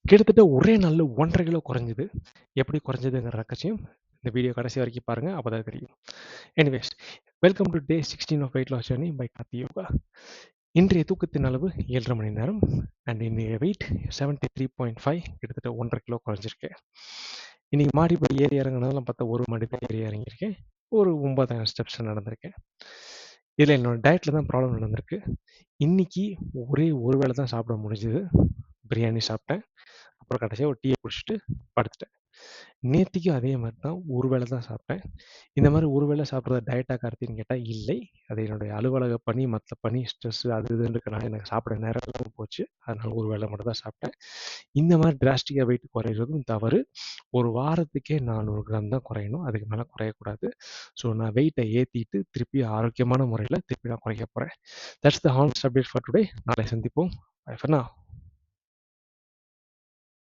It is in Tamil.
கிட்டத்தட்ட ஒரே நாள்ல 1 1/2 கிலோ குறைஞ்சது. எப்படி குறைஞ்சதுங்கிற ரகசியம் இந்த வீடியோ கடைசி வரைக்கும் பாருங்க. அப்பதான் தெரியும். Anyways, welcome to day 16 of weight loss journey by Karthi Yoga. இன்றைய தூக்கத்தின் அளவு 7.5 மணி நேரம் அண்ட் இன்றைய வெயிட் 73.5, கிட்டத்தட்ட 1 1/2 கிலோ குறைஞ்சிருக்கேன். இன்னைக்கு மாடிப்படி ஏறி இறங்கினதெல்லாம் பார்த்தா ஒரு மாடி தான் ஏறி இறங்கியிருக்கேன். ஒரு 9,000 ஸ்டெப்ஸ் நடந்திருக்கேன். இதில் என்னோட டயட்டில் தான் ப்ராப்ளம் நடந்திருக்கு. இன்னைக்கு ஒரே ஒரு வேளை தான் சாப்பிட முடிஞ்சது. பிரியாணி சாப்பிட்டேன். அப்புறம் கடைசியாக ஒரு டீயை குடிச்சிட்டு படுத்துட்டேன். நேத்திக்கும் அதே மாதிரி தான் ஒரு வேளை தான் சாப்பிட்டேன். இந்த மாதிரி ஒரு வேளை சாப்பிட்றது டயட்டா கார்த்தின்னு கேட்டால் இல்லை. அது என்னுடைய அலுவலக பணி, மற்ற பணி, ஸ்ட்ரெஸ் அது இதுன்னு இருக்கனால எனக்கு சாப்பிட நேரம் இல்லாமல் போச்சு. அதனால ஒரு வேளை மட்டும் தான் சாப்பிட்டேன். இந்த மாதிரி டிராஸ்டிக்காக வெயிட் குறையிறதும் தவறு. ஒரு வாரத்துக்கே 400 கிராம் தான் குறையணும். அதுக்கு மேலே குறையக்கூடாது. ஸோ நான் வெயிட்டை ஏற்றிட்டு திருப்பி ஆரோக்கியமான முறையில் திருப்பி நான் குறைக்க போகிறேன். That's the honest update for today. நாளை சந்திப்போம். Bye for now.